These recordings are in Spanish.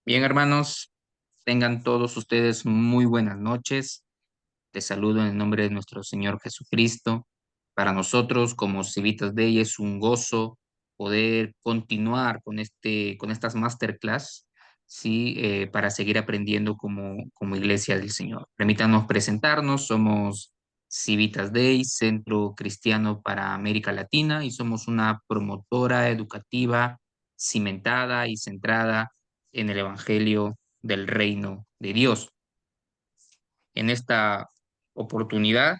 Bien, hermanos, tengan todos ustedes muy buenas noches. Les saludo en el nombre de nuestro Señor Jesucristo. Para nosotros, como Civitas Dei, es un gozo poder continuar con estas masterclass, sí, para seguir aprendiendo como Iglesia del Señor. Permítanos presentarnos. Somos Civitas Dei, Centro Cristiano para América Latina, y somos una promotora educativa cimentada y centrada en el Evangelio del Reino de Dios. En esta oportunidad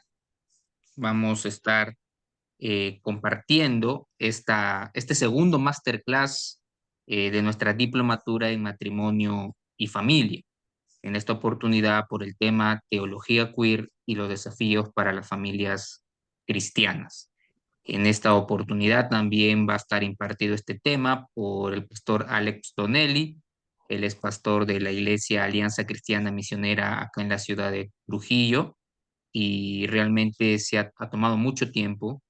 vamos a estar compartiendo este segundo masterclass de nuestra diplomatura en matrimonio y familia. En esta oportunidad por el tema Teología Queer y los desafíos para las familias cristianas. En esta oportunidad también va a estar impartido este tema por el pastor Alex Tonelli. Él es pastor de la Iglesia Alianza Cristiana Misionera acá en la ciudad de Trujillo, y realmente ha tomado mucho tiempo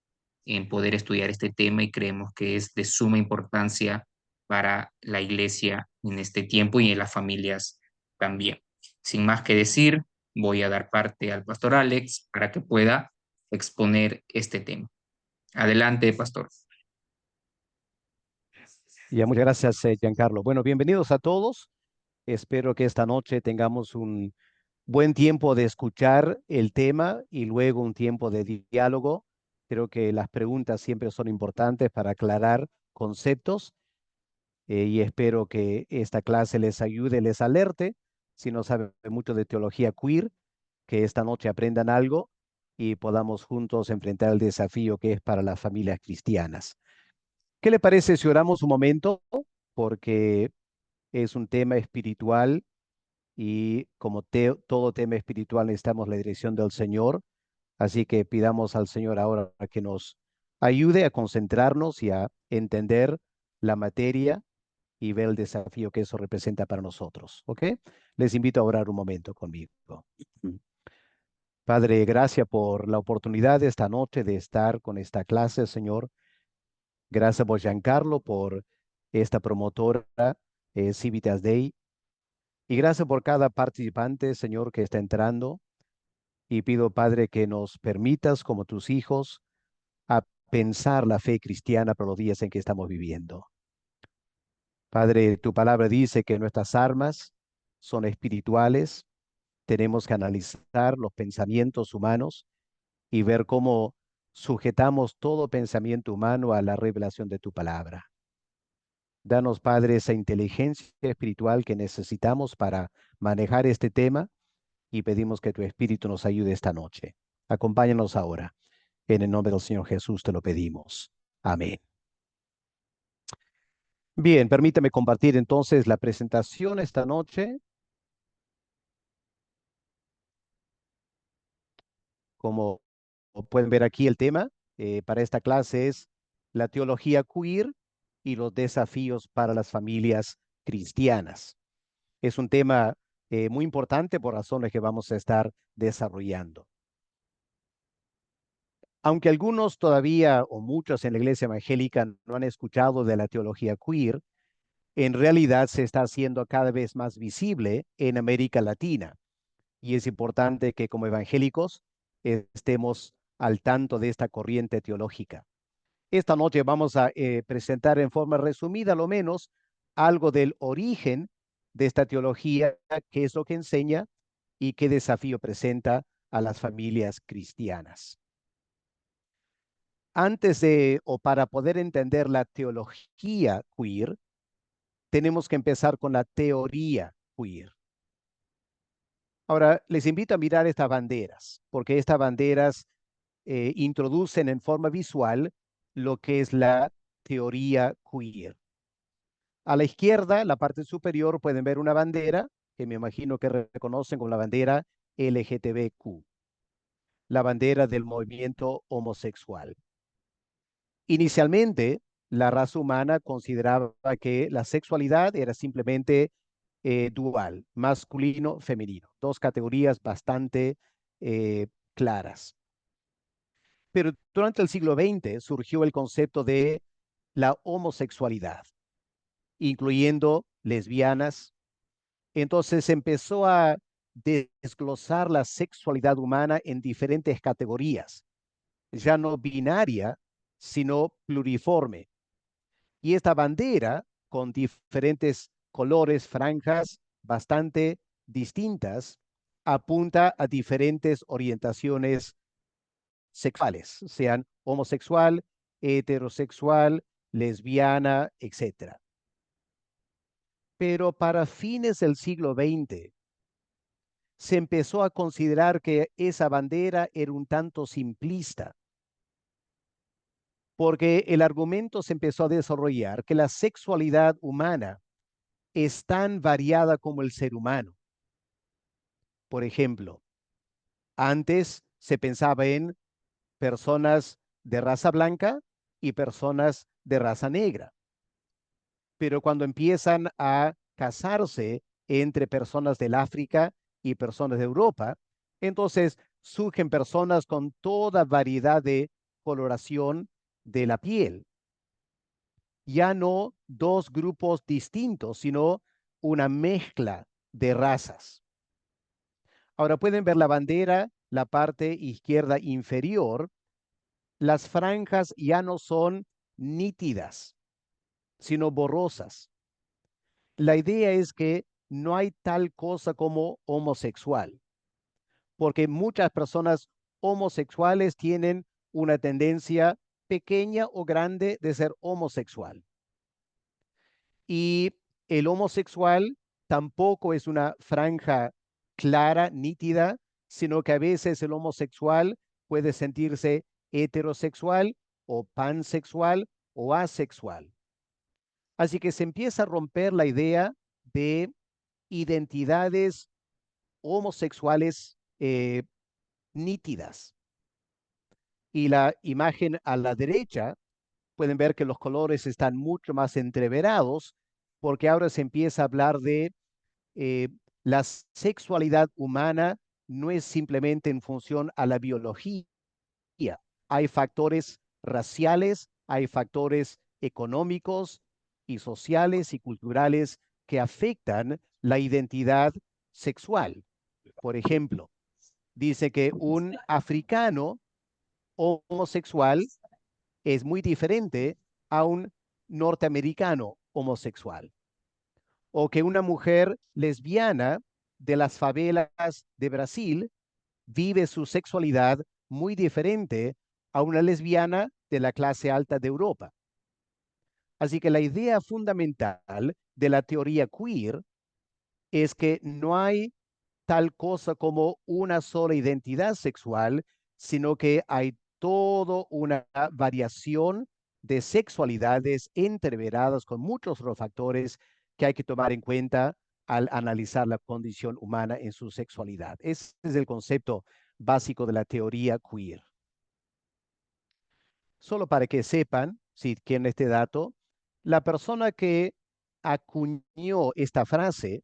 en poder estudiar este tema, y creemos que es de suma importancia para la Iglesia en este tiempo y en las familias también. Sin más que decir, voy a dar parte al pastor Alex para que pueda exponer este tema. Adelante, pastor. Ya, muchas gracias, Giancarlo. Bueno, bienvenidos a todos. Espero que esta noche tengamos un buen tiempo de escuchar el tema y luego un tiempo de diálogo. Creo que las preguntas siempre son importantes para aclarar conceptos, y espero que esta clase les ayude, les alerte. Si no saben mucho de teología queer, que esta noche aprendan algo y podamos juntos enfrentar el desafío que es para las familias cristianas. ¿Qué le parece si oramos un momento? Porque es un tema espiritual y como todo tema espiritual necesitamos la dirección del Señor. Así que pidamos al Señor ahora que nos ayude a concentrarnos y a entender la materia y ver el desafío que eso representa para nosotros. ¿Ok? Les invito a orar un momento conmigo. Padre, gracias por la oportunidad de esta noche de estar con esta clase, Señor. Gracias por Giancarlo, por esta promotora, Civitas Dei. Y gracias por cada participante, Señor, que está entrando. Y pido, Padre, que nos permitas, como tus hijos, a pensar la fe cristiana para los días en que estamos viviendo. Padre, tu palabra dice que nuestras armas son espirituales. Tenemos que analizar los pensamientos humanos y ver cómo sujetamos todo pensamiento humano a la revelación de tu palabra. Danos, Padre, esa inteligencia espiritual que necesitamos para manejar este tema, y pedimos que tu Espíritu nos ayude esta noche. Acompáñanos ahora. En el nombre del Señor Jesús te lo pedimos. Amén. Bien, permítame compartir entonces la presentación esta noche. Como pueden ver aquí, el tema para esta clase es la teología queer y los desafíos para las familias cristianas. Es un tema muy importante por razones que vamos a estar desarrollando. Aunque algunos todavía o muchos en la iglesia evangélica no han escuchado de la teología queer, en realidad se está haciendo cada vez más visible en América Latina. Y es importante que como evangélicos estemos al tanto de esta corriente teológica. Esta noche vamos a presentar en forma resumida, lo menos, algo del origen de esta teología, qué es lo que enseña y qué desafío presenta a las familias cristianas. Antes de o para poder entender la teología queer, tenemos que empezar con la teoría queer. Ahora, les invito a mirar estas banderas, porque estas banderas introducen en forma visual lo que es la teoría queer. A la izquierda, la parte superior, pueden ver una bandera que me imagino que reconocen como la bandera LGTBQ, la bandera del movimiento homosexual. Inicialmente, la raza humana consideraba que la sexualidad era simplemente dual, masculino, femenino, dos categorías bastante claras. Pero durante el siglo XX surgió el concepto de la homosexualidad, incluyendo lesbianas, Entonces se empezó a desglosar la sexualidad humana en diferentes categorías, ya no binaria, sino pluriforme. Y esta bandera, con diferentes colores, franjas bastante distintas, apunta a diferentes orientaciones sexuales, sean homosexual, heterosexual, lesbiana, etcétera. Pero para fines del siglo XX se empezó a considerar que esa bandera era un tanto simplista, porque el argumento se empezó a desarrollar que la sexualidad humana es tan variada como el ser humano. Por ejemplo, antes se pensaba en personas de raza blanca y personas de raza negra, pero cuando empiezan a casarse entre personas del África y personas de Europa, entonces surgen personas con toda variedad de coloración de la piel. Ya no dos grupos distintos, sino una mezcla de razas. Ahora pueden ver la bandera, la parte izquierda inferior. Las franjas ya no son nítidas, sino borrosas. La idea es que no hay tal cosa como homosexual, porque muchas personas homosexuales tienen una tendencia pequeña o grande de ser homosexual. Y el homosexual tampoco es una franja clara, nítida, sino que a veces el homosexual puede sentirse heterosexual o pansexual o asexual. Así que se empieza a romper la idea de identidades homosexuales nítidas. Y la imagen a la derecha, pueden ver que los colores están mucho más entreverados porque ahora se empieza a hablar de eh, la sexualidad humana no es simplemente en función a la biología. Hay factores raciales, hay factores económicos y sociales y culturales que afectan la identidad sexual. Por ejemplo, dice que un africano homosexual es muy diferente a un norteamericano homosexual. O que una mujer lesbiana de las favelas de Brasil vive su sexualidad muy diferente a una lesbiana de la clase alta de Europa. Así que la idea fundamental de la teoría queer es que no hay tal cosa como una sola identidad sexual, sino que hay toda una variación de sexualidades entreveradas con muchos otros factores que hay que tomar en cuenta al analizar la condición humana en su sexualidad. Ese es el concepto básico de la teoría queer. Solo para que sepan, si quieren este dato, la persona que acuñó esta frase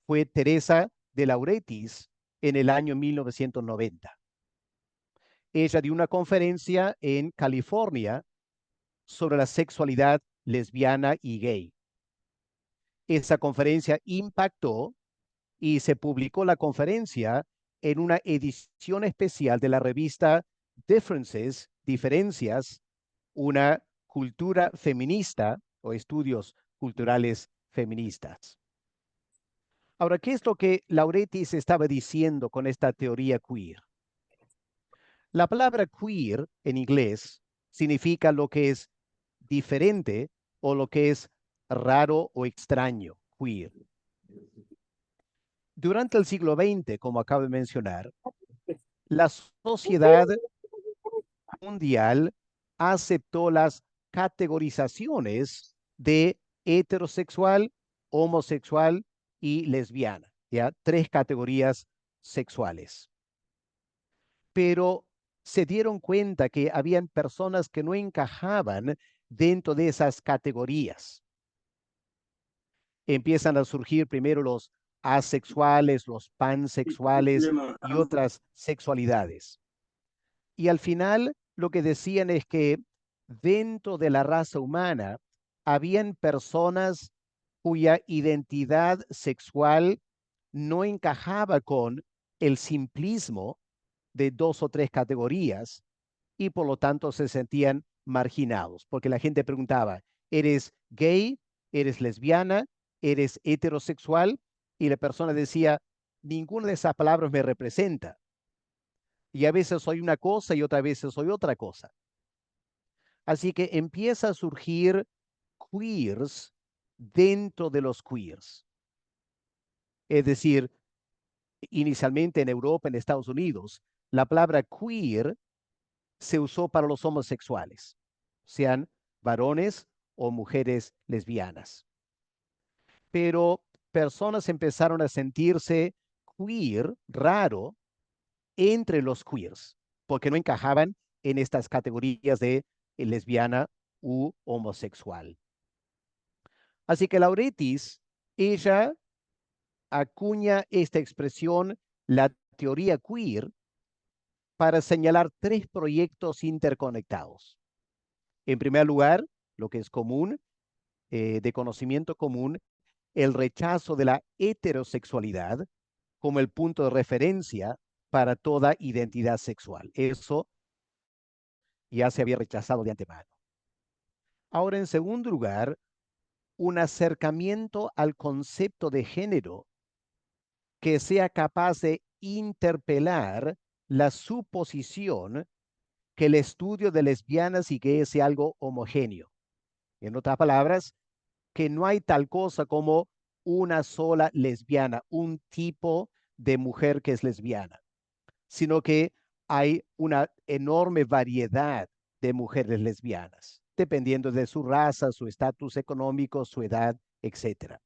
fue Teresa de Lauretis en el año 1990. Ella dio una conferencia en California sobre la sexualidad lesbiana y gay. Esa conferencia impactó y se publicó la conferencia en una edición especial de la revista Differences, Diferencias, una cultura feminista o estudios culturales feministas. Ahora, ¿qué es lo que Lauretis estaba diciendo con esta teoría queer? La palabra queer en inglés significa lo que es diferente o lo que es raro o extraño, queer. Durante el siglo XX, como acabo de mencionar, la sociedad mundial aceptó las categorizaciones de heterosexual, homosexual y lesbiana, ¿ya? Tres categorías sexuales. Pero se dieron cuenta que habían personas que no encajaban dentro de esas categorías. Empiezan a surgir primero los asexuales, los pansexuales y otras sexualidades. Y al final lo que decían es que dentro de la raza humana habían personas cuya identidad sexual no encajaba con el simplismo de dos o tres categorías y por lo tanto se sentían marginados, porque la gente preguntaba, ¿eres gay? ¿Eres lesbiana? ¿Eres heterosexual? Y la persona decía, ninguna de esas palabras me representa. Y a veces soy una cosa y otras veces soy otra cosa. Así que empieza a surgir queers dentro de los queers. Es decir, inicialmente en Europa, en Estados Unidos, la palabra queer se usó para los homosexuales, sean varones o mujeres lesbianas. Pero personas empezaron a sentirse queer, raro, entre los queers, porque no encajaban en estas categorías de lesbiana u homosexual. Así que Lauretis, ella acuña esta expresión, la teoría queer, para señalar tres proyectos interconectados. En primer lugar, lo que es común, de conocimiento común, el rechazo de la heterosexualidad como el punto de referencia para toda identidad sexual. Eso ya se había rechazado de antemano. Ahora, en segundo lugar, un acercamiento al concepto de género que sea capaz de interpelar la suposición que el estudio de lesbianas y gays sea algo homogéneo. En otras palabras, que no hay tal cosa como una sola lesbiana, un tipo de mujer que es lesbiana, sino que hay una enorme variedad de mujeres lesbianas, dependiendo de su raza, su estatus económico, su edad, etcétera.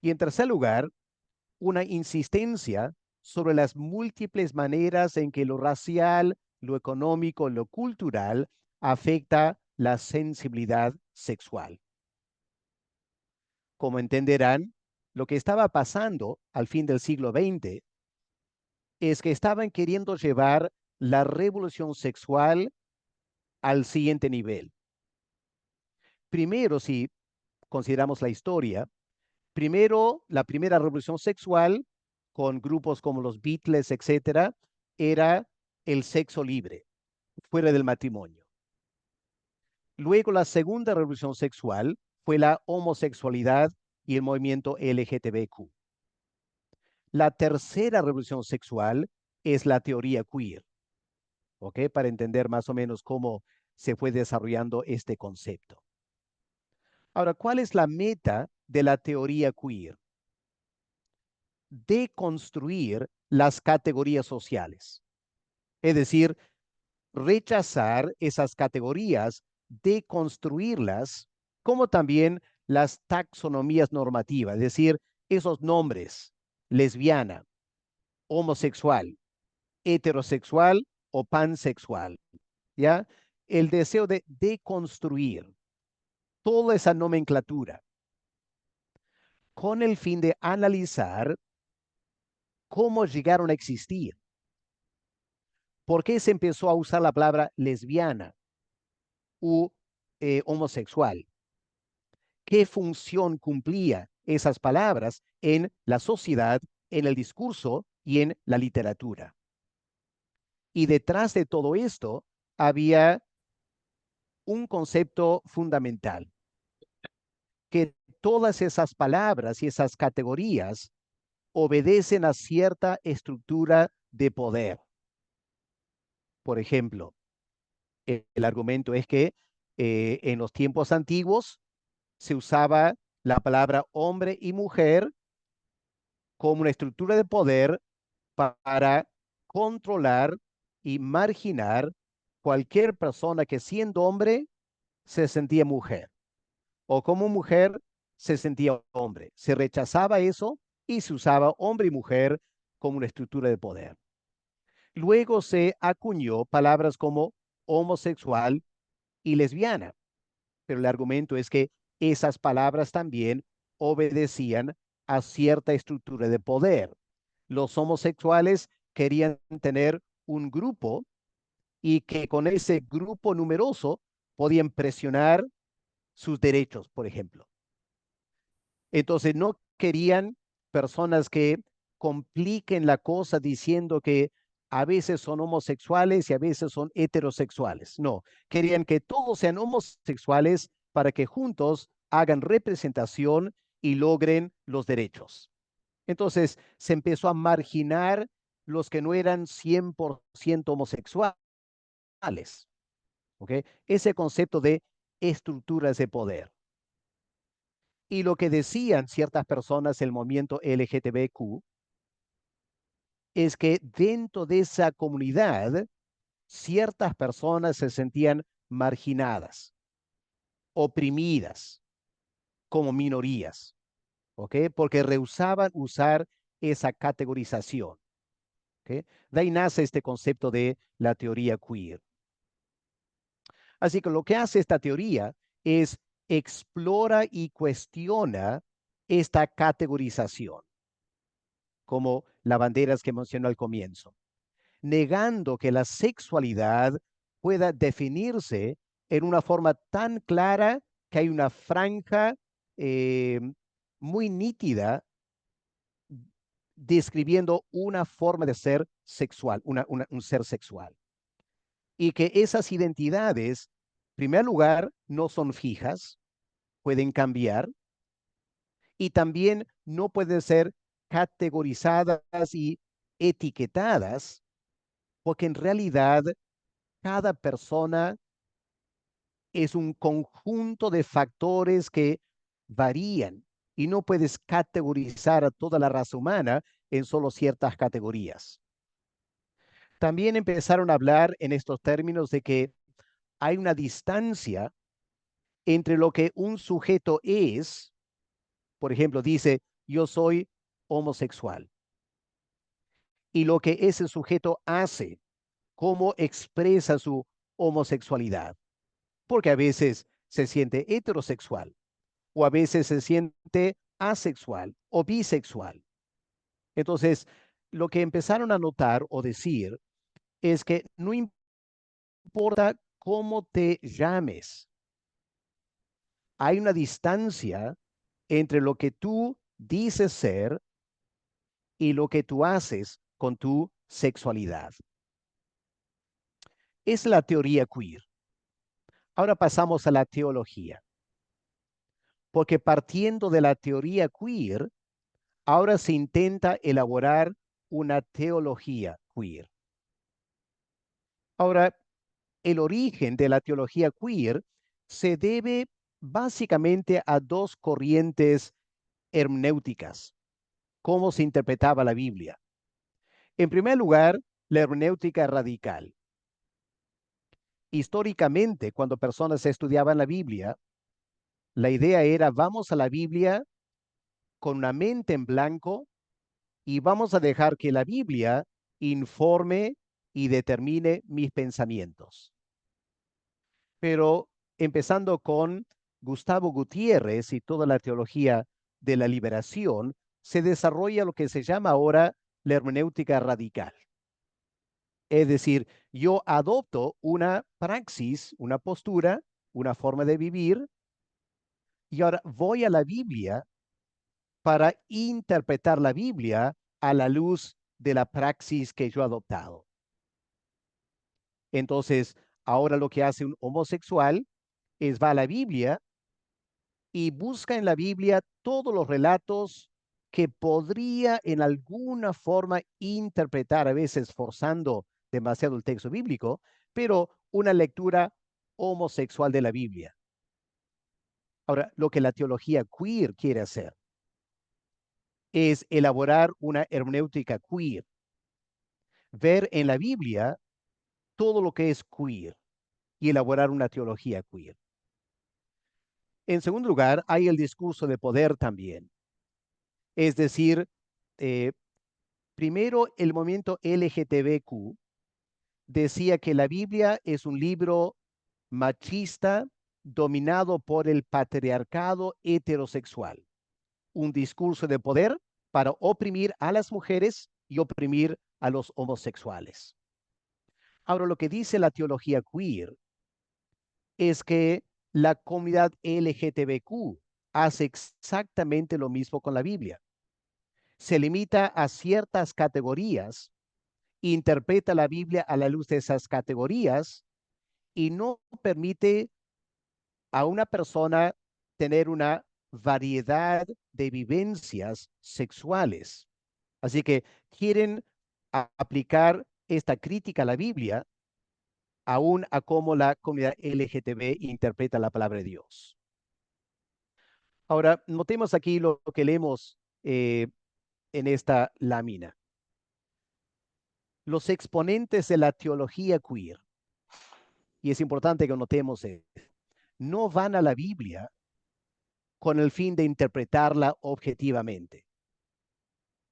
Y en tercer lugar, una insistencia sobre las múltiples maneras en que lo racial, lo económico, lo cultural afecta la sensibilidad sexual. Como entenderán, lo que estaba pasando al fin del siglo XX es que estaban queriendo llevar la revolución sexual al siguiente nivel. Primero, si consideramos la historia, primero, la primera revolución sexual, con grupos como los Beatles, etcétera, era el sexo libre, fuera del matrimonio. Luego, la segunda revolución sexual fue la homosexualidad y el movimiento LGTBQ. La tercera revolución sexual es la teoría queer, ¿ok? Para entender más o menos cómo se fue desarrollando este concepto. Ahora, ¿cuál es la meta de la teoría queer? Deconstruir las categorías sociales. Es decir, rechazar esas categorías, deconstruirlas, como también las taxonomías normativas, es decir, esos nombres, lesbiana, homosexual, heterosexual o pansexual, ¿ya? El deseo de deconstruir toda esa nomenclatura con el fin de analizar cómo llegaron a existir. ¿Por qué se empezó a usar la palabra lesbiana u homosexual? ¿Qué función cumplía esas palabras en la sociedad, en el discurso y en la literatura? Y detrás de todo esto había un concepto fundamental, que todas esas palabras y esas categorías obedecen a cierta estructura de poder. Por ejemplo, el argumento es que en los tiempos antiguos se usaba la palabra hombre y mujer como una estructura de poder para controlar y marginar cualquier persona que siendo hombre se sentía mujer o como mujer se sentía hombre. Se rechazaba eso y se usaba hombre y mujer como una estructura de poder. Luego se acuñó palabras como homosexual y lesbiana, pero el argumento es que esas palabras también obedecían a cierta estructura de poder. Los homosexuales querían tener un grupo y que con ese grupo numeroso podían presionar sus derechos, por ejemplo. Entonces no querían personas que compliquen la cosa diciendo que a veces son homosexuales y a veces son heterosexuales. No, querían que todos sean homosexuales para que juntos hagan representación y logren los derechos. Entonces se empezó a marginar los que no eran 100% homosexuales. ¿Ok? Ese concepto de estructuras de poder. Y lo que decían ciertas personas del movimiento LGTBQ es que dentro de esa comunidad ciertas personas se sentían marginadas, oprimidas, como minorías, ¿ok? Porque rehusaban usar esa categorización, ¿ok? De ahí nace este concepto de la teoría queer. Así que lo que hace esta teoría es explora y cuestiona esta categorización, como las banderas que mencionó al comienzo, negando que la sexualidad pueda definirse en una forma tan clara que hay una franja eh, muy nítida describiendo una forma de ser sexual, un ser sexual. Y que esas identidades, en primer lugar, no son fijas, pueden cambiar y también no pueden ser categorizadas y etiquetadas, porque en realidad cada persona es un conjunto de factores que varían y no puedes categorizar a toda la raza humana en solo ciertas categorías. También empezaron a hablar en estos términos de que hay una distancia entre lo que un sujeto es, por ejemplo, dice, yo soy homosexual, y lo que ese sujeto hace, cómo expresa su homosexualidad, porque a veces se siente heterosexual o a veces se siente asexual o bisexual. Entonces, lo que empezaron a notar o decir es que no importa cómo te llames, hay una distancia entre lo que tú dices ser y lo que tú haces con tu sexualidad. Es la teoría queer. Ahora pasamos a la teología, porque partiendo de la teoría queer, ahora se intenta elaborar una teología queer. Ahora, el origen de la teología queer se debe básicamente a dos corrientes hermenéuticas, cómo se interpretaba la Biblia. En primer lugar, la hermenéutica radical. Históricamente, cuando personas estudiaban la Biblia, la idea era vamos a la Biblia con una mente en blanco y vamos a dejar que la Biblia informe y determine mis pensamientos. Pero empezando con Gustavo Gutiérrez y toda la teología de la liberación, se desarrolla lo que se llama ahora la hermenéutica radical. Es decir, yo adopto una praxis, una postura, una forma de vivir, y ahora voy a la Biblia para interpretar la Biblia a la luz de la praxis que yo he adoptado. Entonces, ahora lo que hace un homosexual es va a la Biblia y busca en la Biblia todos los relatos que podría en alguna forma interpretar, a veces forzando demasiado el texto bíblico, pero una lectura homosexual de la Biblia. Ahora, lo que la teología queer quiere hacer es elaborar una hermenéutica queer, ver en la Biblia todo lo que es queer y elaborar una teología queer. En segundo lugar, hay el discurso de poder también. Es decir, eh, primero el movimiento LGTBQ decía que la Biblia es un libro machista dominado por el patriarcado heterosexual, un discurso de poder para oprimir a las mujeres y oprimir a los homosexuales. Ahora, lo que dice la teología queer es que la comunidad LGTBQ hace exactamente lo mismo con la Biblia. se limita a ciertas categorías, interpreta la Biblia a la luz de esas categorías y no permite a una persona tener una variedad de vivencias sexuales. Así que quieren aplicar esta crítica a la Biblia aún a cómo la comunidad LGTB interpreta la palabra de Dios. Ahora, notemos aquí lo que leemos en esta lámina. Los exponentes de la teología queer, y es importante que notemos, no van a la Biblia con el fin de interpretarla objetivamente.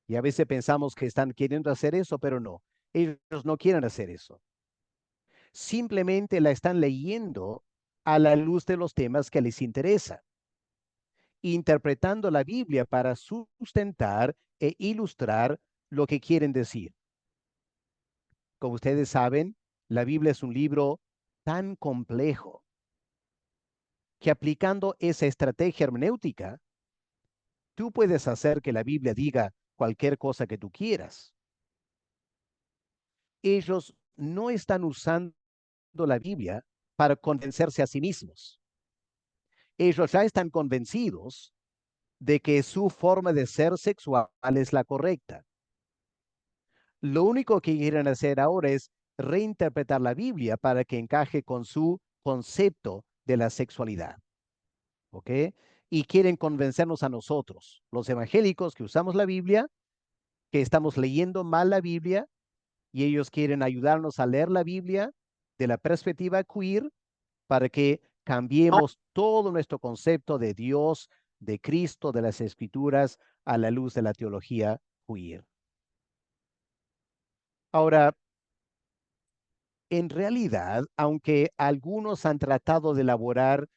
Y a veces pensamos que están queriendo hacer eso, pero no. Ellos no quieren hacer eso. Simplemente la están leyendo a la luz de los temas que les interesa, interpretando la Biblia para sustentar e ilustrar lo que quieren decir. Como ustedes saben, la Biblia es un libro tan complejo que aplicando esa estrategia hermenéutica, tú puedes hacer que la Biblia diga cualquier cosa que tú quieras. Ellos no están usando la Biblia para convencerse a sí mismos. Ellos ya están convencidos de que su forma de ser sexual es la correcta. Lo único que quieren hacer ahora es reinterpretar la Biblia para que encaje con su concepto de la sexualidad. ¿Ok? Y quieren convencernos a nosotros, los evangélicos que usamos la Biblia, que estamos leyendo mal la Biblia, y ellos quieren ayudarnos a leer la Biblia de la perspectiva queer para que cambiemos todo nuestro concepto de Dios, de Cristo, de las Escrituras, a la luz de la teología queer. Ahora, en realidad, aunque algunos han tratado de elaborar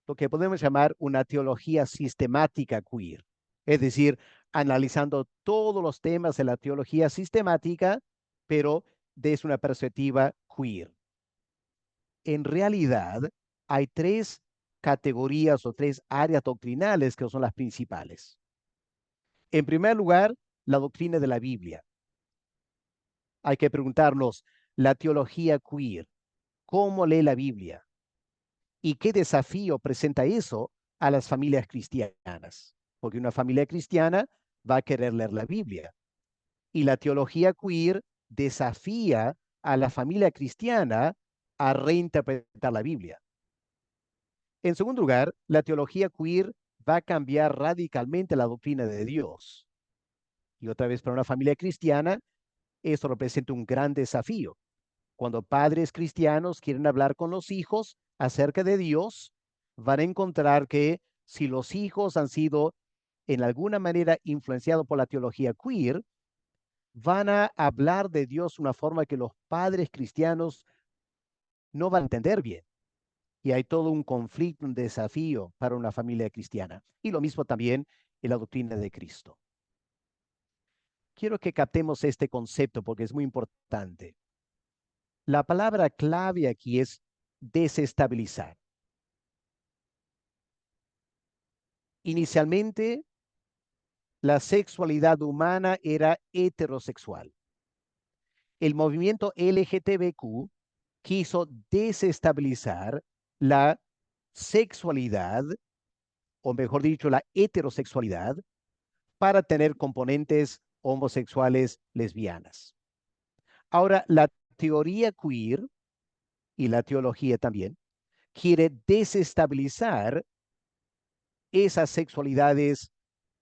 lo que podemos llamar una teología sistemática queer, es decir, analizando todos los temas de la teología sistemática, pero desde una perspectiva queer. En realidad, hay tres categorías o tres áreas doctrinales que son las principales. En primer lugar, la doctrina de la Biblia. Hay que preguntarnos, la teología queer, ¿cómo lee la Biblia? ¿Y qué desafío presenta eso a las familias cristianas? Porque una familia cristiana va a querer leer la Biblia. Y la teología queer desafía a la familia cristiana a reinterpretar la Biblia. En segundo lugar, la teología queer va a cambiar radicalmente la doctrina de Dios. Y otra vez, para una familia cristiana, esto representa un gran desafío. Cuando padres cristianos quieren hablar con los hijos acerca de Dios, van a encontrar que si los hijos han sido en alguna manera influenciados por la teología queer, van a hablar de Dios de una forma que los padres cristianos no van a entender bien. Y hay todo un conflicto, un desafío para una familia cristiana. Y lo mismo también en la doctrina de Cristo. Quiero que captemos este concepto porque es muy importante. La palabra clave aquí es desestabilizar. Inicialmente, la sexualidad humana era heterosexual. El movimiento LGTBQ quiso desestabilizar la sexualidad, o mejor dicho, la heterosexualidad, para tener componentes homosexuales lesbianas. Ahora, la teoría queer y la teología también quiere desestabilizar esas sexualidades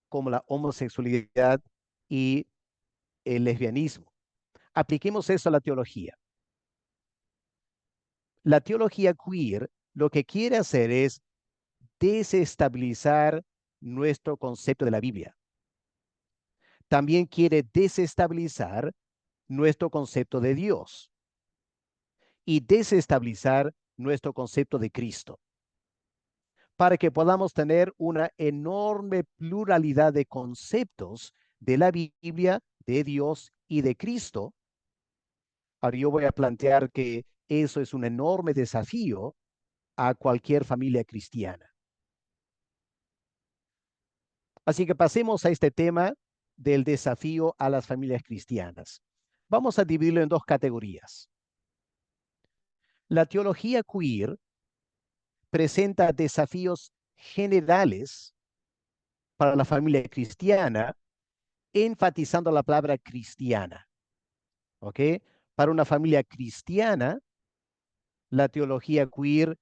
como la homosexualidad y el lesbianismo. Apliquemos eso a la teología. La teología queer lo que quiere hacer es desestabilizar nuestro concepto de la Biblia. También quiere desestabilizar nuestro concepto de Dios y desestabilizar nuestro concepto de Cristo, para que podamos tener una enorme pluralidad de conceptos de la Biblia, de Dios y de Cristo. Ahora yo voy a plantear que eso es un enorme desafío a cualquier familia cristiana. Así que pasemos a este tema del desafío a las familias cristianas. Vamos a dividirlo en dos categorías. La teología queer presenta desafíos generales para la familia cristiana, enfatizando la palabra cristiana. ¿Ok? Para una familia cristiana, la teología queer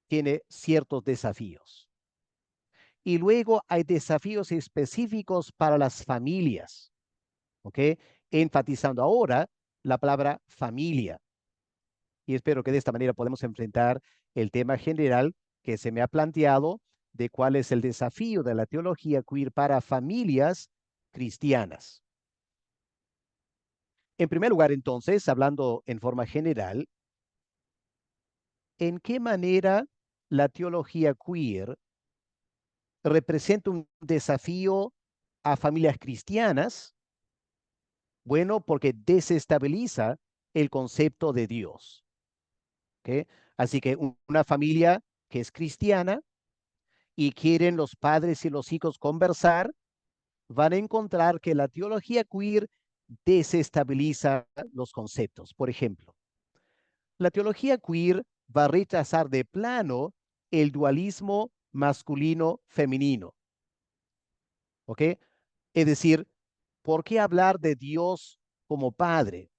tiene ciertos desafíos. Y luego hay desafíos específicos para las familias. ¿Ok? Enfatizando ahora la palabra familia. Y espero que de esta manera podamos enfrentar el tema general que se me ha planteado de cuál es el desafío de la teología queer para familias cristianas. En primer lugar, entonces, hablando en forma general, ¿en qué manera la teología queer representa un desafío a familias cristianas? Bueno, porque desestabiliza el concepto de Dios. ¿Ok? Así que una familia que es cristiana y quieren los padres y los hijos conversar, van a encontrar que la teología queer desestabiliza los conceptos. Por ejemplo, la teología queer va a rechazar de plano el dualismo masculino-femenino. ¿Ok? Es decir, ¿por qué hablar de Dios como padre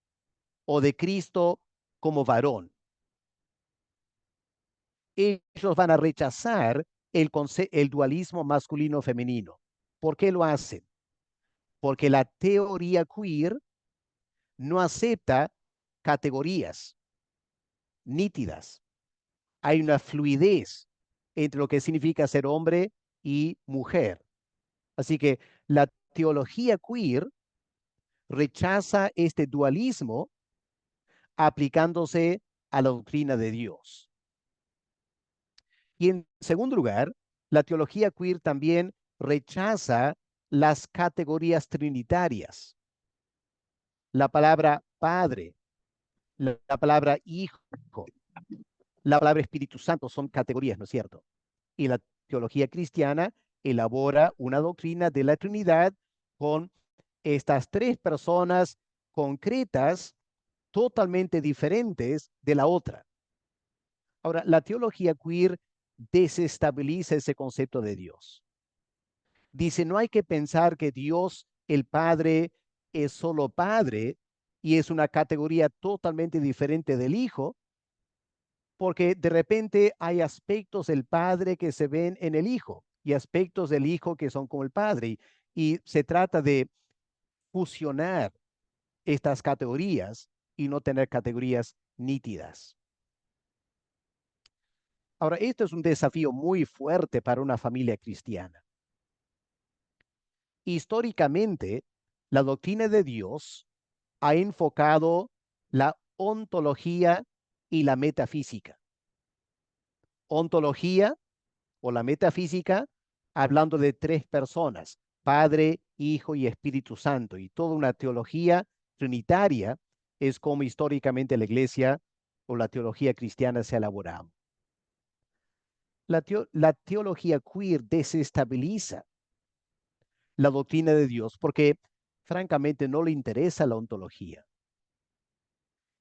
o de Cristo como varón? Ellos van a rechazar el dualismo masculino-femenino. ¿Por qué lo hacen? Porque la teoría queer no acepta categorías nítidas. Hay una fluidez entre lo que significa ser hombre y mujer. Así que la teología queer rechaza este dualismo aplicándose a la doctrina de Dios. Y en segundo lugar, la teología queer también rechaza las categorías trinitarias. La palabra padre, la palabra hijo, la palabra Espíritu Santo son categorías, ¿no es cierto? Y la teología cristiana elabora una doctrina de la Trinidad con estas tres personas concretas, totalmente diferentes de la otra. Ahora, la teología queer desestabiliza ese concepto de Dios. Dice, no hay que pensar que Dios, el Padre, es solo Padre y es una categoría totalmente diferente del Hijo, porque de repente hay aspectos del Padre que se ven en el Hijo y aspectos del Hijo que son como el Padre. Y se trata de fusionar estas categorías y no tener categorías nítidas. Ahora, esto es un desafío muy fuerte para una familia cristiana. Históricamente, la doctrina de Dios ha enfocado la ontología y la metafísica. Ontología o la metafísica, hablando de tres personas, Padre, Hijo y Espíritu Santo, y toda una teología trinitaria es como históricamente la iglesia o la teología cristiana se ha elaborado. La teología queer desestabiliza la doctrina de Dios porque francamente no le interesa la ontología.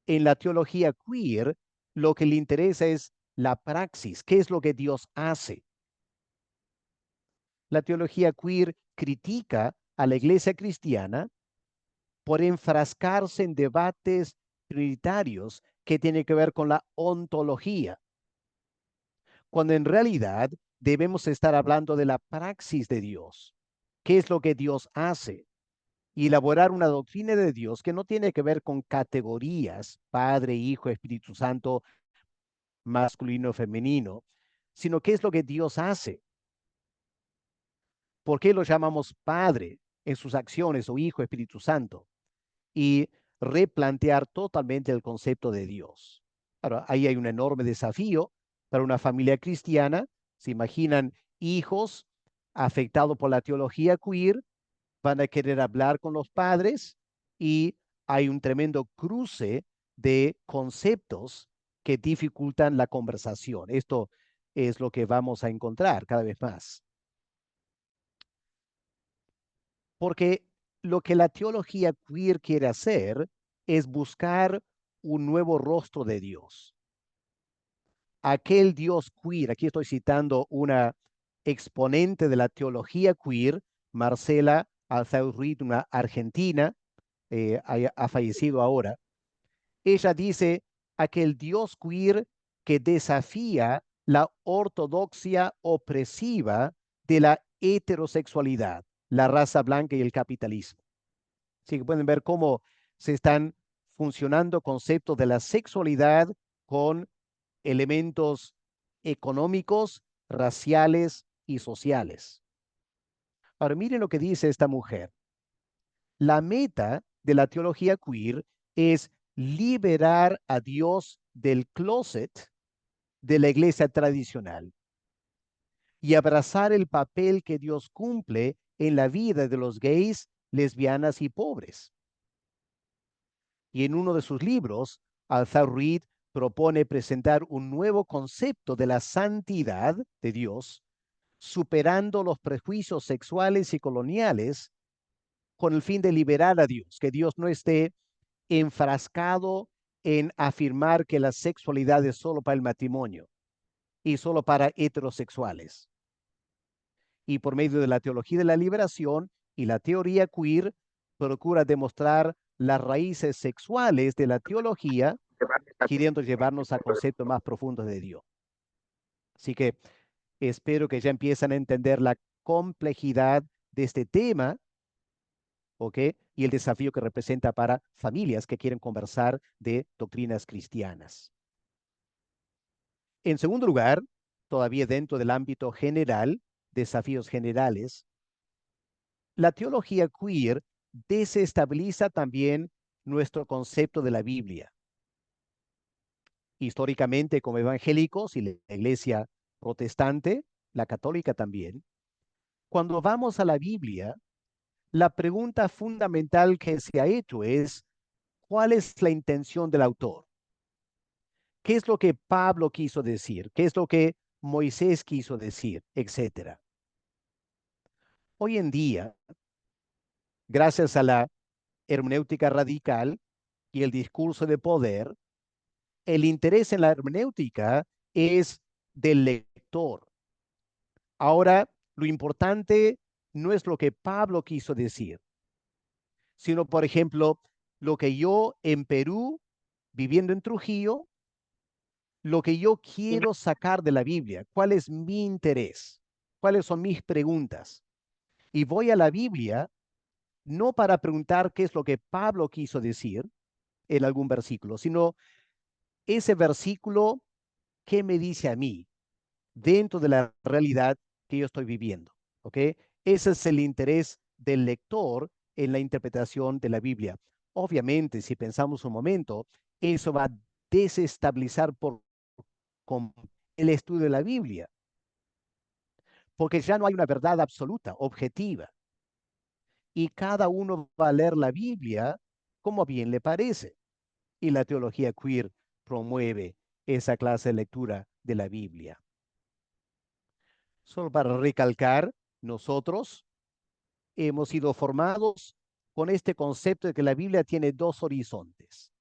En la teología queer, lo que le interesa es la praxis, qué es lo que Dios hace. La teología queer critica a la iglesia cristiana por enfrascarse en debates trinitarios que tienen que ver con la ontología, cuando en realidad debemos estar hablando de la praxis de Dios. ¿Qué es lo que Dios hace? Y elaborar una doctrina de Dios que no tiene que ver con categorías, Padre, Hijo, Espíritu Santo, masculino, femenino, sino qué es lo que Dios hace. ¿Por qué lo llamamos Padre en sus acciones o Hijo, Espíritu Santo? Y replantear totalmente el concepto de Dios. Ahora, ahí hay un enorme desafío para una familia cristiana. Se imaginan hijos afectados por la teología queer, van a querer hablar con los padres y hay un tremendo cruce de conceptos que dificultan la conversación. Esto es lo que vamos a encontrar cada vez más. Porque lo que la teología queer quiere hacer es buscar un nuevo rostro de Dios. Aquel Dios queer, aquí estoy citando una exponente de la teología queer, Marcela Alzaurid, una argentina, ha fallecido ahora. Ella dice, aquel Dios queer que desafía la ortodoxia opresiva de la heterosexualidad, la raza blanca y el capitalismo. Así que pueden ver cómo se están funcionando conceptos de la sexualidad con elementos económicos, raciales y sociales. Ahora miren lo que dice esta mujer. La meta de la teología queer es liberar a Dios del closet de la iglesia tradicional y abrazar el papel que Dios cumple en la vida de los gays, lesbianas y pobres. Y en uno de sus libros, Al-Zawrid propone presentar un nuevo concepto de la santidad de Dios, superando los prejuicios sexuales y coloniales con el fin de liberar a Dios, que Dios no esté enfrascado en afirmar que la sexualidad es solo para el matrimonio y solo para heterosexuales. Y por medio de la teología de la liberación y la teoría queer, procura demostrar las raíces sexuales de la teología, queriendo llevarnos a conceptos más profundos de Dios. Así que espero que ya empiecen a entender la complejidad de este tema, ¿ok? Y el desafío que representa para familias que quieren conversar de doctrinas cristianas. En segundo lugar, todavía dentro del ámbito general, desafíos generales, la teología queer desestabiliza también nuestro concepto de la Biblia. Históricamente, como evangélicos y la iglesia protestante, la católica también, cuando vamos a la Biblia, la pregunta fundamental que se ha hecho es, ¿cuál es la intención del autor? ¿Qué es lo que Pablo quiso decir? ¿Qué es lo que Moisés quiso decir? Etcétera. Hoy en día, gracias a la hermenéutica radical y el discurso de poder, el interés en la hermenéutica es del lector. Ahora, lo importante no es lo que Pablo quiso decir, sino, por ejemplo, lo que yo en Perú, viviendo en Trujillo, lo que yo quiero sacar de la Biblia, cuál es mi interés, cuáles son mis preguntas. Y voy a la Biblia no para preguntar qué es lo que Pablo quiso decir en algún versículo, sino ese versículo, ¿qué me dice a mí dentro de la realidad que yo estoy viviendo? ¿Ok? Ese es el interés del lector en la interpretación de la Biblia. Obviamente, si pensamos un momento, eso va a desestabilizar con el estudio de la Biblia, porque ya no hay una verdad absoluta, objetiva, y cada uno va a leer la Biblia como bien le parece. Y la teología queer promueve esa clase de lectura de la Biblia. Solo para recalcar, nosotros hemos sido formados con este concepto de que la Biblia tiene dos horizontes.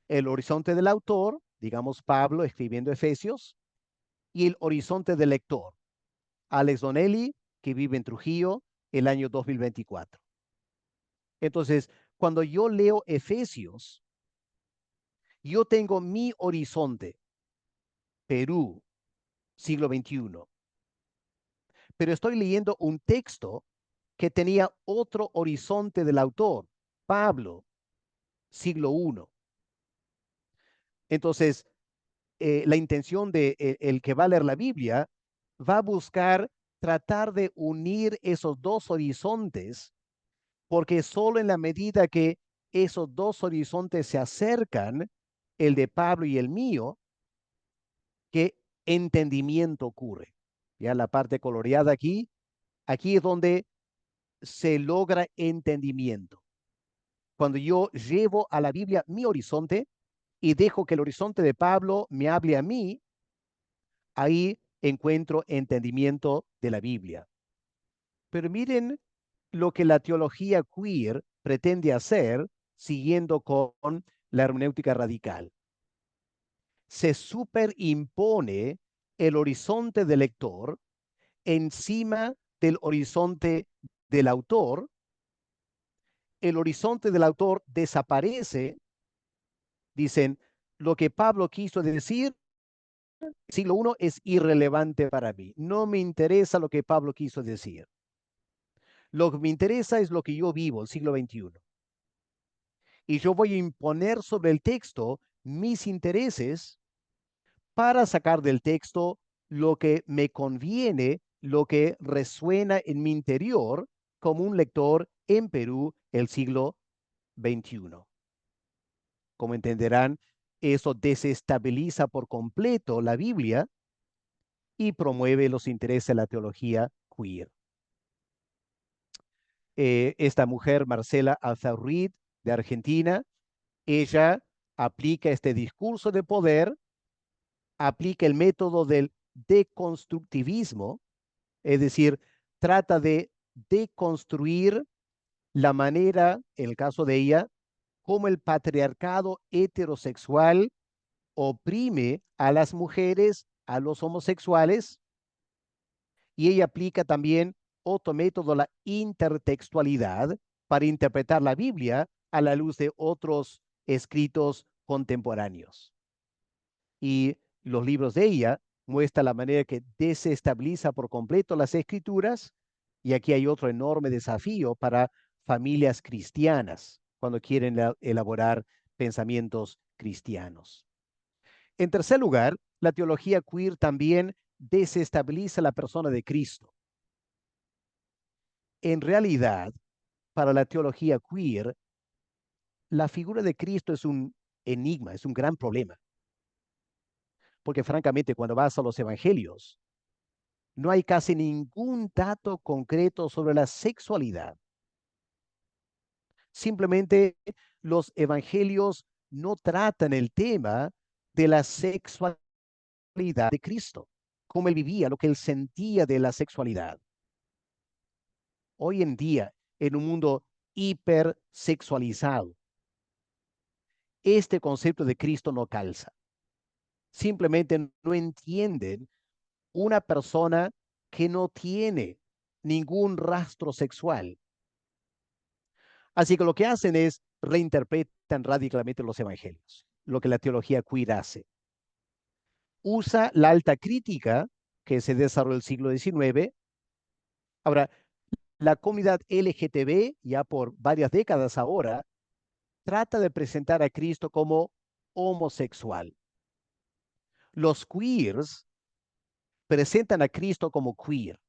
El horizonte del autor, digamos Pablo escribiendo Efesios, y el horizonte del lector, Alex Donnelly, que vive en Trujillo el año 2024. Entonces, cuando yo leo Efesios, yo tengo mi horizonte, Perú, siglo XXI, pero estoy leyendo un texto que tenía otro horizonte del autor, Pablo, siglo I. Entonces, la intención de el que va a leer la Biblia va a buscar tratar de unir esos dos horizontes, porque solo en la medida que esos dos horizontes se acercan, el de Pablo y el mío, que entendimiento ocurre. Ya la parte coloreada aquí es donde se logra entendimiento. Cuando yo llevo a la Biblia mi horizonte y dejo que el horizonte de Pablo me hable a mí, ahí encuentro entendimiento de la Biblia. Pero miren lo que la teología queer pretende hacer siguiendo con la hermenéutica radical. Se superimpone el horizonte del lector encima del horizonte del autor. El horizonte del autor desaparece. Dicen, lo que Pablo quiso decir siglo I es irrelevante para mí. No me interesa lo que Pablo quiso decir. Lo que me interesa es lo que yo vivo, el siglo XXI. Y yo voy a imponer sobre el texto mis intereses para sacar del texto lo que me conviene, lo que resuena en mi interior como un lector en Perú el siglo XXI. Como entenderán, eso desestabiliza por completo la Biblia y promueve los intereses de la teología queer. Esta mujer, Marcela Azarruid, de Argentina, ella aplica este discurso de poder, aplica el método del deconstructivismo, es decir, trata de deconstruir la manera, en el caso de ella, como el patriarcado heterosexual oprime a las mujeres, a los homosexuales, y ella aplica también otro método, la intertextualidad, para interpretar la Biblia a la luz de otros escritos contemporáneos. Y los libros de ella muestran la manera que desestabiliza por completo las escrituras, y aquí hay otro enorme desafío para familias cristianas cuando quieren elaborar pensamientos cristianos. En tercer lugar, la teología queer también desestabiliza la persona de Cristo. En realidad, para la teología queer, la figura de Cristo es un enigma, es un gran problema. Porque francamente, cuando vas a los evangelios, no hay casi ningún dato concreto sobre la sexualidad. Simplemente los evangelios no tratan el tema de la sexualidad de Cristo, cómo él vivía, lo que él sentía de la sexualidad. Hoy en día, en un mundo hipersexualizado, este concepto de Cristo no calza. Simplemente no entienden una persona que no tiene ningún rastro sexual. Así que lo que hacen es reinterpretan radicalmente los evangelios, lo que la teología queer hace. Usa la alta crítica que se desarrolló el siglo XIX. Ahora, la comunidad LGTB, ya por varias décadas ahora, trata de presentar a Cristo como homosexual. Los queers presentan a Cristo como queer,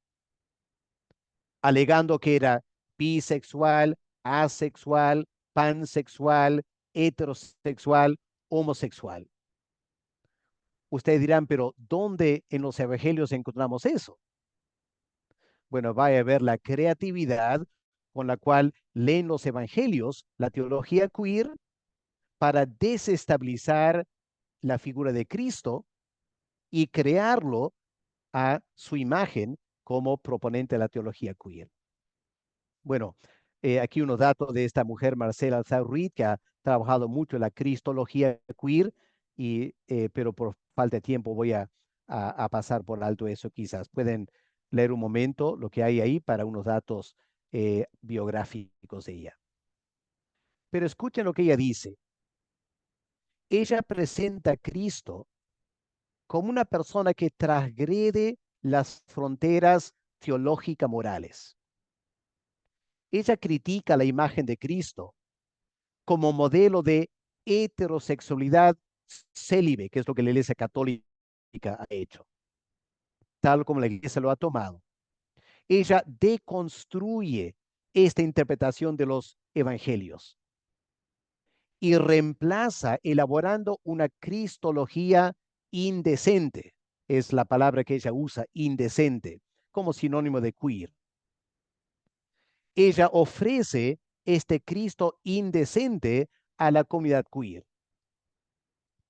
alegando que era bisexual, asexual, pansexual, heterosexual, homosexual. Ustedes dirán, pero ¿dónde en los evangelios encontramos eso? Bueno, vaya a ver la creatividad con la cual leen los evangelios, la teología queer, para desestabilizar la figura de Cristo y crearlo a su imagen como proponente de la teología queer. Bueno, aquí unos datos de esta mujer, Marcela Alzar-Ruiz, que ha trabajado mucho en la cristología queer, pero por falta de tiempo voy a pasar por alto eso quizás. Pueden leer un momento lo que hay ahí para unos datos biográficos de ella. Pero escuchen lo que ella dice. Ella presenta a Cristo como una persona que transgrede las fronteras teológicas morales. Ella critica la imagen de Cristo como modelo de heterosexualidad célibe, que es lo que la Iglesia Católica ha hecho, tal como la Iglesia lo ha tomado. Ella deconstruye esta interpretación de los evangelios y reemplaza elaborando una cristología indecente, es la palabra que ella usa, indecente, como sinónimo de queer. Ella ofrece este Cristo indecente a la comunidad queer.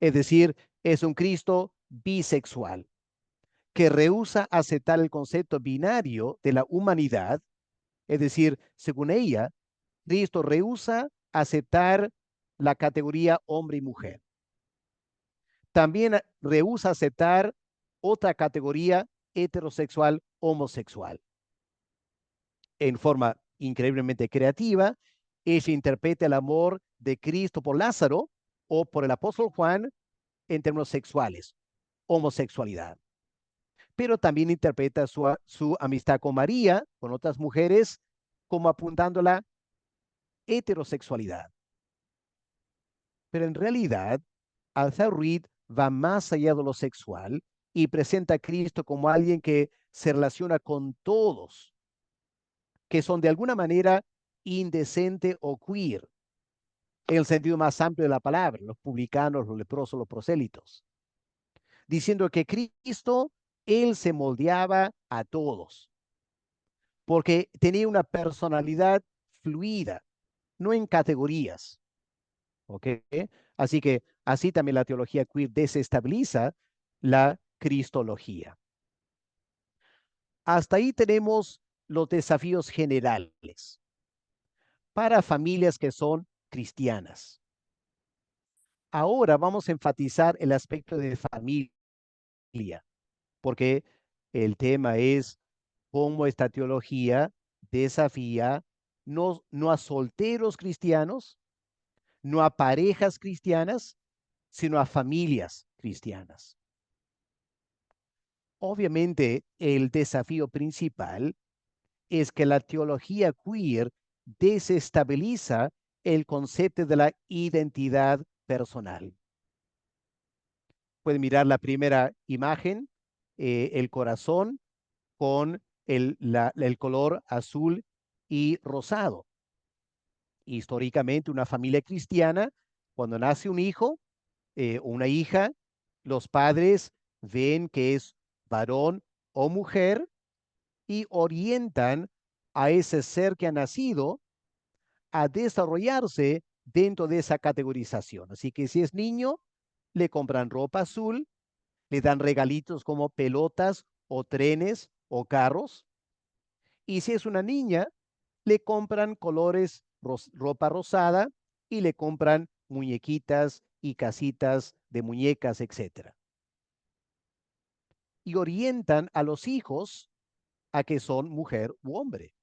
Es decir, es un Cristo bisexual que rehúsa aceptar el concepto binario de la humanidad, Es decir, según ella, Cristo rehúsa aceptar la categoría hombre y mujer. También rehúsa aceptar otra categoría heterosexual, homosexual. En forma increíblemente creativa, ella interpreta el amor de Cristo por Lázaro o por el apóstol Juan en términos sexuales, homosexualidad. Pero también interpreta su amistad con María, con otras mujeres, como apuntando a la heterosexualidad. Pero en realidad, Al-Zawrid va más allá de lo sexual y presenta a Cristo como alguien que se relaciona con todos, que son de alguna manera indecente o queer, en el sentido más amplio de la palabra, los publicanos, los leprosos, los prosélitos, diciendo que Cristo, él se moldeaba a todos, porque tenía una personalidad fluida, no en categorías, ¿ok? Así que así también la teología queer desestabiliza la cristología. Hasta ahí tenemos los desafíos generales para familias que son cristianas. Ahora vamos a enfatizar el aspecto de familia, porque el tema es cómo esta teología desafía no a solteros cristianos, no a parejas cristianas, sino a familias cristianas. Obviamente, el desafío principal es que la teología queer desestabiliza el concepto de la identidad personal. Pueden mirar la primera imagen, el corazón con el color azul y rosado. Históricamente, una familia cristiana, cuando nace un hijo o una hija, los padres ven que es varón o mujer y orientan a ese ser que ha nacido a desarrollarse dentro de esa categorización. Así que si es niño, le compran ropa azul, le dan regalitos como pelotas o trenes o carros. Y si es una niña, le compran colores, ropa rosada y le compran muñequitas y casitas de muñecas, etcétera. Y orientan a los hijos a que son mujer u hombre.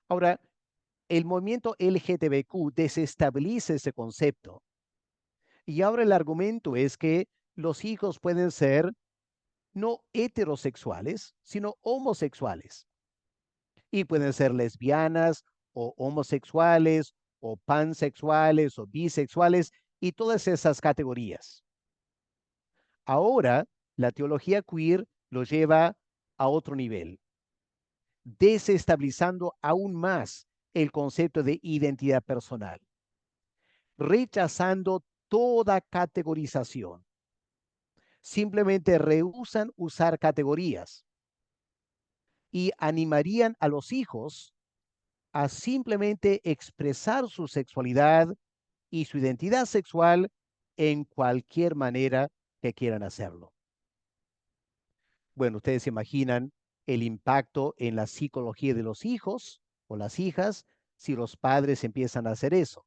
Ahora, el movimiento LGTBQ desestabiliza ese concepto. Y ahora el argumento es que los hijos pueden ser no heterosexuales, sino homosexuales. Y pueden ser lesbianas o homosexuales o pansexuales o bisexuales y todas esas categorías. Ahora, la teología queer lo lleva a otro nivel, desestabilizando aún más el concepto de identidad personal, rechazando toda categorización. Simplemente rehúsan usar categorías y animarían a los hijos a simplemente expresar su sexualidad y su identidad sexual en cualquier manera que quieran hacerlo. Bueno, ustedes se imaginan el impacto en la psicología de los hijos o las hijas si los padres empiezan a hacer eso.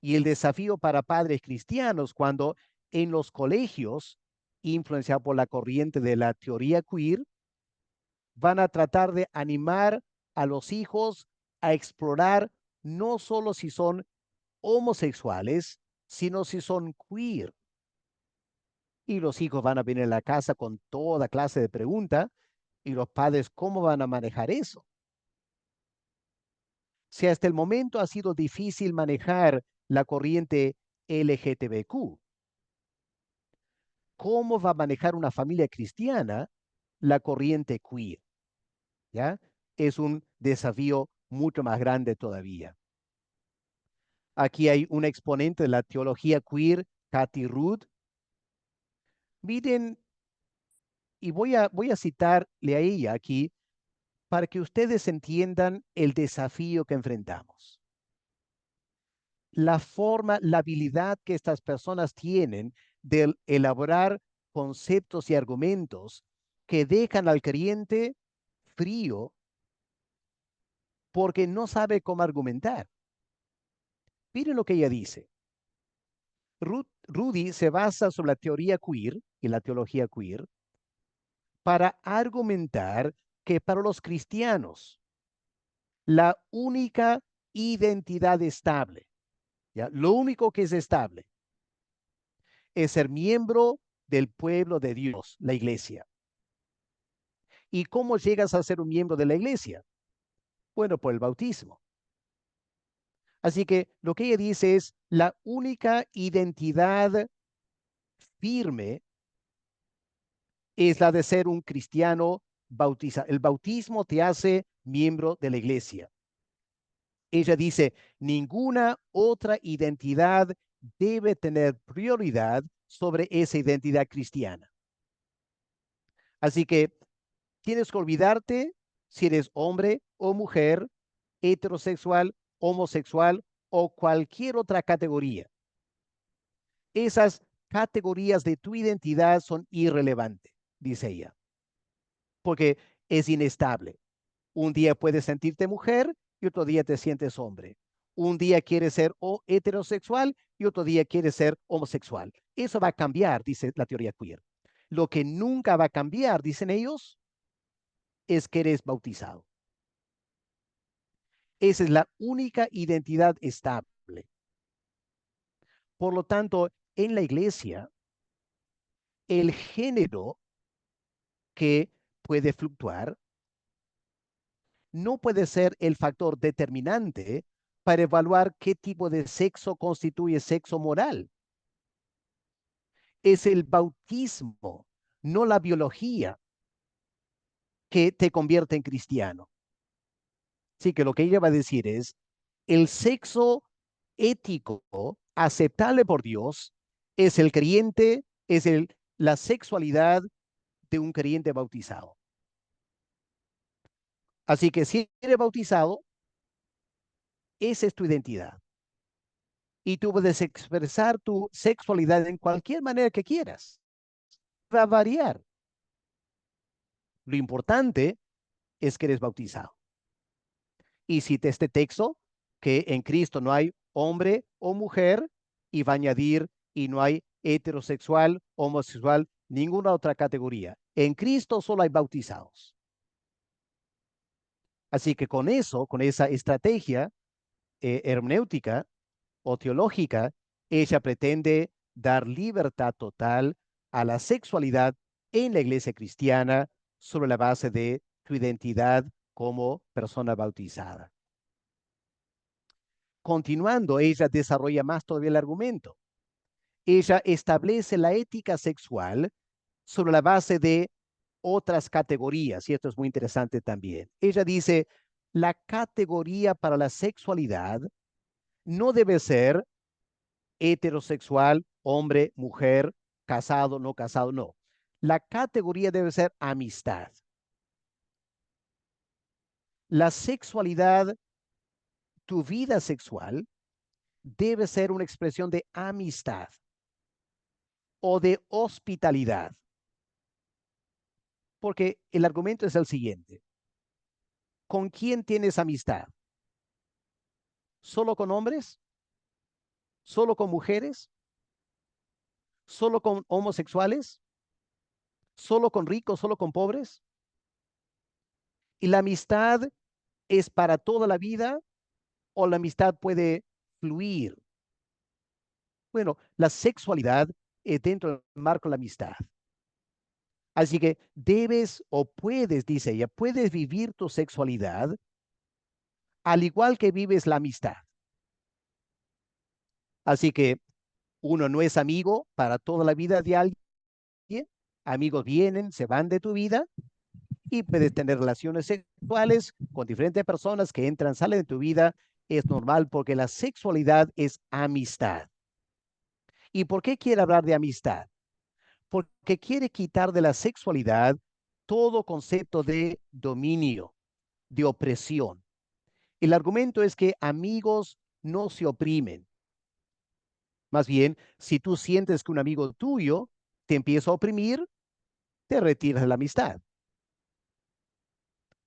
Y el desafío para padres cristianos cuando en los colegios, influenciados por la corriente de la teoría queer, van a tratar de animar a los hijos a explorar no solo si son homosexuales, sino si son queer. Y los hijos van a venir a la casa con toda clase de preguntas y los padres, ¿cómo van a manejar eso? Si hasta el momento ha sido difícil manejar la corriente LGTBQ, ¿cómo va a manejar una familia cristiana la corriente queer? ¿Ya? Es un desafío mucho más grande todavía. Aquí hay una exponente de la teología queer, Kathy Rood. Miren, y voy a citarle a ella aquí para que ustedes entiendan el desafío que enfrentamos. La forma, la habilidad que estas personas tienen de elaborar conceptos y argumentos que dejan al creyente frío porque no sabe cómo argumentar. Miren lo que ella dice. Rudy se basa sobre la teoría queer y la teología queer para argumentar que para los cristianos la única identidad estable, ¿ya? Lo único que es estable es ser miembro del pueblo de Dios, la iglesia. ¿Y cómo llegas a ser un miembro de la iglesia? Bueno, por el bautismo. Así que lo que ella dice es la única identidad firme es la de ser un cristiano bautizado. El bautismo te hace miembro de la iglesia. Ella dice, ninguna otra identidad debe tener prioridad sobre esa identidad cristiana. Así que tienes que olvidarte si eres hombre o mujer, heterosexual, homosexual o cualquier otra categoría. Esas categorías de tu identidad son irrelevantes, dice ella, porque es inestable. Un día puedes sentirte mujer y otro día te sientes hombre. Un día quieres ser heterosexual y otro día quieres ser homosexual. Eso va a cambiar, dice la teoría queer. Lo que nunca va a cambiar, dicen ellos, es que eres bautizado. Esa es la única identidad estable. Por lo tanto, en la iglesia, el género que puede fluctuar no puede ser el factor determinante para evaluar qué tipo de sexo constituye sexo moral. Es el bautismo, no la biología, que te convierte en cristiano. Así que lo que ella va a decir es, el sexo ético aceptable por Dios es el creyente, es la sexualidad de un creyente bautizado. Así que si eres bautizado, esa es tu identidad. Y tú puedes expresar tu sexualidad en cualquier manera que quieras. Va a variar. Lo importante es que eres bautizado. Y cite este texto que en Cristo no hay hombre o mujer y va a añadir y no hay heterosexual, homosexual, ninguna otra categoría. En Cristo solo hay bautizados. Así que con eso, con esa estrategia hermenéutica o teológica, ella pretende dar libertad total a la sexualidad en la iglesia cristiana sobre la base de tu identidad como persona bautizada. Continuando, ella desarrolla más todavía el argumento. Ella establece la ética sexual sobre la base de otras categorías, y esto es muy interesante también. Ella dice, la categoría para la sexualidad no debe ser heterosexual, hombre, mujer, casado, no casado, no. La categoría debe ser amistad. La sexualidad, tu vida sexual, debe ser una expresión de amistad o de hospitalidad. Porque el argumento es el siguiente. ¿Con quién tienes amistad? ¿Solo con hombres? ¿Solo con mujeres? ¿Solo con homosexuales? ¿Solo con ricos? ¿Solo con pobres? ¿Y la amistad es para toda la vida o la amistad puede fluir? Bueno, la sexualidad es dentro del marco de la amistad. Así que debes o puedes, dice ella, puedes vivir tu sexualidad al igual que vives la amistad. Así que uno no es amigo para toda la vida de alguien. Amigos vienen, se van de tu vida y puedes tener relaciones sexuales con diferentes personas que entran, salen de tu vida. Es normal porque la sexualidad es amistad. ¿Y por qué quiere hablar de amistad? Porque quiere quitar de la sexualidad todo concepto de dominio, de opresión. El argumento es que amigos no se oprimen. Más bien, si tú sientes que un amigo tuyo te empieza a oprimir, te retiras de la amistad.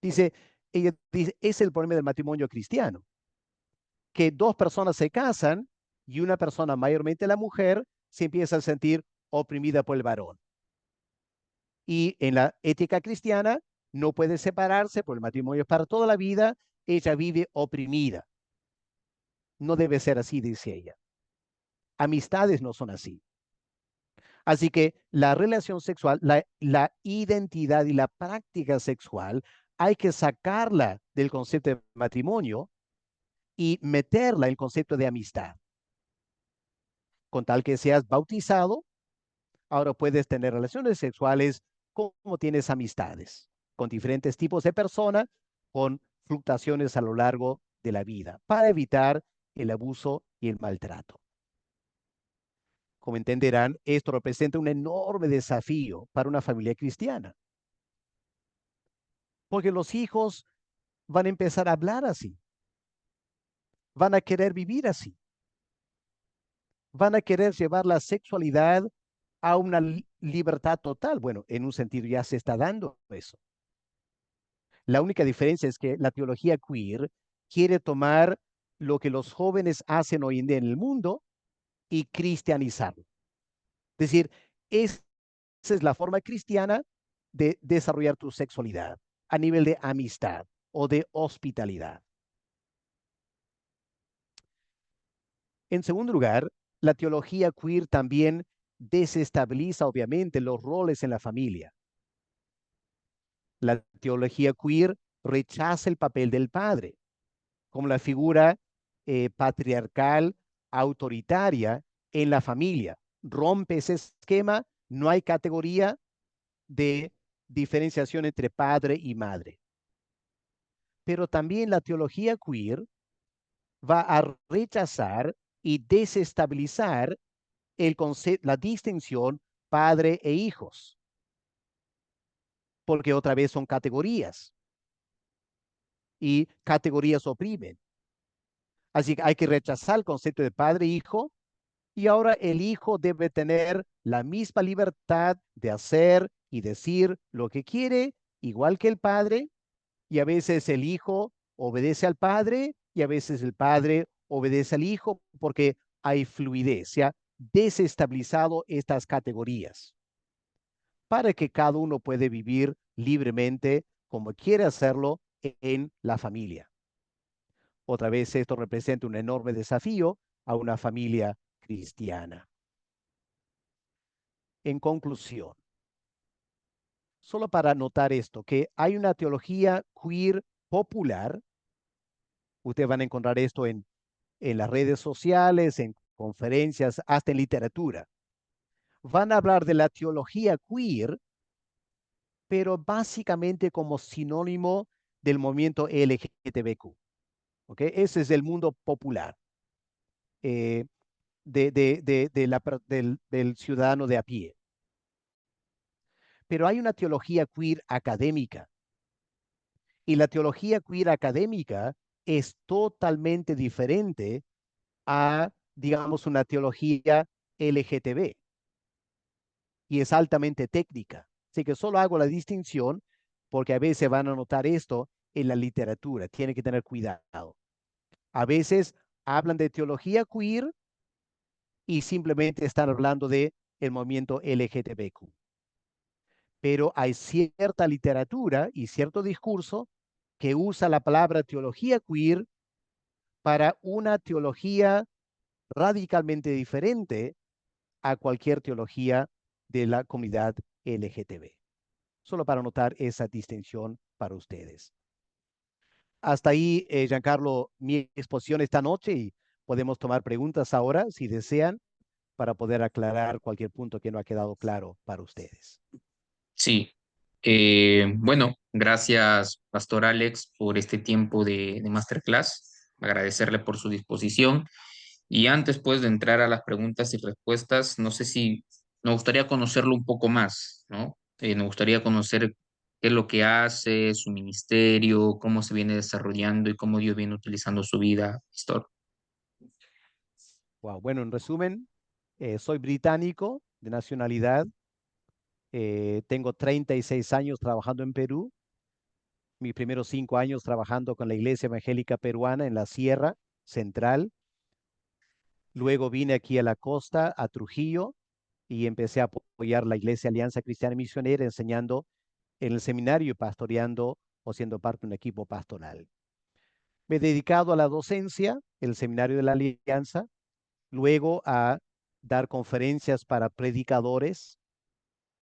Dice, ella dice, es el problema del matrimonio cristiano, que dos personas se casan y una persona, mayormente la mujer, se empieza a sentir oprimida por el varón. Y en la ética cristiana no puede separarse, por el matrimonio es para toda la vida, ella vive oprimida. No debe ser así, dice ella. Amistades no son así. Así que la relación sexual, la identidad y la práctica sexual, hay que sacarla del concepto de matrimonio y meterla en el concepto de amistad. Con tal que seas bautizado, ahora puedes tener relaciones sexuales como tienes amistades, con diferentes tipos de personas, con fluctuaciones a lo largo de la vida, para evitar el abuso y el maltrato. Como entenderán, esto representa un enorme desafío para una familia cristiana, porque los hijos van a empezar a hablar así, van a querer vivir así, van a querer llevar la sexualidad a una libertad total. Bueno, en un sentido ya se está dando eso. La única diferencia es que la teología queer quiere tomar lo que los jóvenes hacen hoy en día en el mundo y cristianizarlo. Es decir, esa es la forma cristiana de desarrollar tu sexualidad a nivel de amistad o de hospitalidad. En segundo lugar, la teología queer también desestabiliza obviamente los roles en la familia. La teología queer rechaza el papel del padre como la figura patriarcal autoritaria en la familia. Rompe ese esquema, no hay categoría de diferenciación entre padre y madre. Pero también la teología queer va a rechazar y desestabilizar el concepto, la distinción padre e hijos, porque otra vez son categorías y categorías oprimen. Así que hay que rechazar el concepto de padre e hijo y ahora el hijo debe tener la misma libertad de hacer y decir lo que quiere, igual que el padre, y a veces el hijo obedece al padre y a veces el padre obedece al hijo porque hay fluidez, se ha desestabilizado estas categorías para que cada uno puede vivir libremente como quiere hacerlo en la familia. Otra vez esto representa un enorme desafío a una familia cristiana. En conclusión, solo para notar esto, que hay una teología queer popular. Ustedes van a encontrar esto en las redes sociales, en conferencias, hasta en literatura. Van a hablar de la teología queer, pero básicamente como sinónimo del movimiento LGTBQ. ¿Okay? Ese es el mundo popular eh, del ciudadano de a pie. Pero hay una teología queer académica. Y la teología queer académica es totalmente diferente a, digamos, una teología LGTB y es altamente técnica. Así que solo hago la distinción porque a veces van a notar esto en la literatura. Tienen que tener cuidado. A veces hablan de teología queer y simplemente están hablando de el movimiento LGTBQ. Pero hay cierta literatura y cierto discurso que usa la palabra teología queer para una teología radicalmente diferente a cualquier teología de la comunidad LGTB. Solo para notar esa distinción para ustedes. Hasta ahí, Giancarlo, mi exposición esta noche y podemos tomar preguntas ahora, si desean, para poder aclarar cualquier punto que no ha quedado claro para ustedes. Sí. Bueno, gracias, Pastor Alex, por este tiempo de masterclass. Agradecerle por su disposición. Y antes, pues, de entrar a las preguntas y respuestas, no sé si nos gustaría conocerlo un poco más, ¿no? Nos gustaría conocer qué es lo que hace, su ministerio, cómo se viene desarrollando y cómo Dios viene utilizando su vida, Pastor. Wow. Bueno, en resumen, soy británico de nacionalidad. Tengo 36 años trabajando en Perú mis primeros 5 años trabajando con la Iglesia Evangélica Peruana en la Sierra Central. Luego vine aquí a la costa, a Trujillo, y empecé a apoyar la Iglesia Alianza Cristiana Misionera, enseñando en el seminario y pastoreando o siendo parte de un equipo pastoral. Me he dedicado a la docencia, el seminario de la Alianza, luego a dar conferencias para predicadores,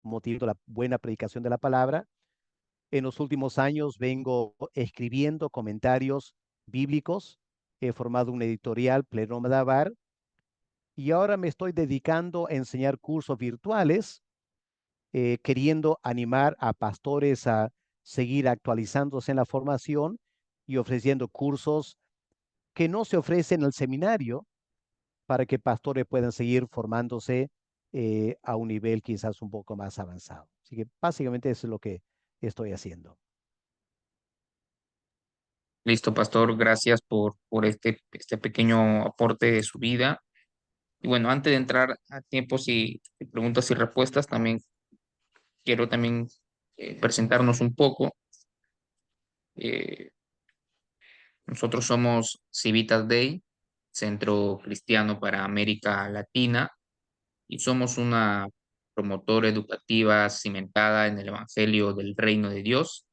motivando la buena predicación de la palabra. En los últimos años vengo escribiendo comentarios bíblicos, he formado un editorial, Plenoma Dabar, y ahora me estoy dedicando a enseñar cursos virtuales, queriendo animar a pastores a seguir actualizándose en la formación y ofreciendo cursos que no se ofrecen en el seminario para que pastores puedan seguir formándose a un nivel quizás un poco más avanzado. Así que básicamente eso es lo que estoy haciendo. Listo, pastor, gracias por este pequeño aporte de su vida. Y bueno, antes de entrar a tiempos y preguntas y respuestas, también quiero también presentarnos un poco. Eh, Nosotros somos Civitas Day, Centro Cristiano para América Latina, y somos una promotora educativa cimentada en el Evangelio del Reino de Dios.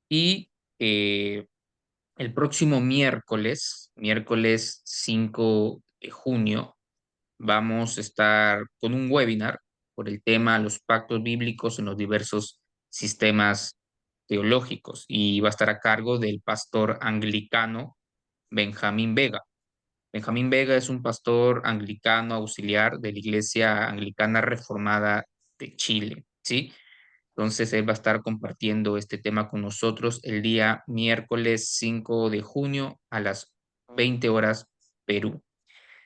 Y eh, el próximo miércoles 5 de junio, vamos a estar con un webinar por el tema los pactos bíblicos en los diversos sistemas teológicos, y va a estar a cargo del pastor anglicano Benjamín Vega. Benjamín Vega es un pastor anglicano auxiliar de la Iglesia Anglicana Reformada de Chile, ¿sí? Entonces él va a estar compartiendo este tema con nosotros el día miércoles 5 de junio a las 20 horas Perú.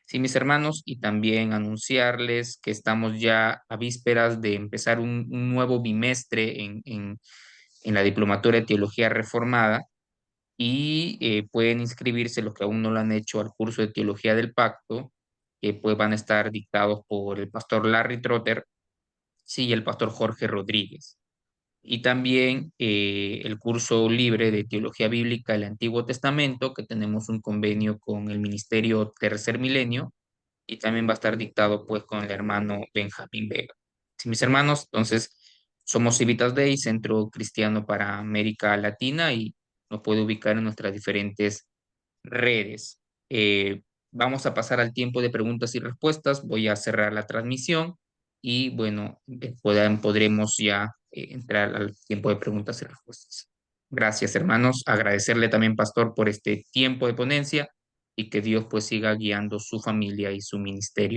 Sí, mis hermanos, y también anunciarles que estamos ya a vísperas de empezar un nuevo bimestre en la Diplomatura de Teología Reformada, y pueden inscribirse los que aún no lo han hecho al curso de Teología del Pacto, que pues van a estar dictados por el pastor Larry Trotter, sí, y el pastor Jorge Rodríguez. Y también el curso libre de Teología Bíblica del Antiguo Testamento, que tenemos un convenio con el Ministerio Tercer Milenio, y también va a estar dictado pues con el hermano Benjamín Vega. Sí, mis hermanos, entonces somos Civitas Day, Centro Cristiano para América Latina, y nos puede ubicar en nuestras diferentes redes. Vamos a pasar al tiempo de preguntas y respuestas. Voy a cerrar la transmisión y bueno, podremos ya entrar al tiempo de preguntas y respuestas. Gracias, hermanos. Agradecerle también, pastor, por este tiempo de ponencia, y que Dios pues siga guiando su familia y su ministerio.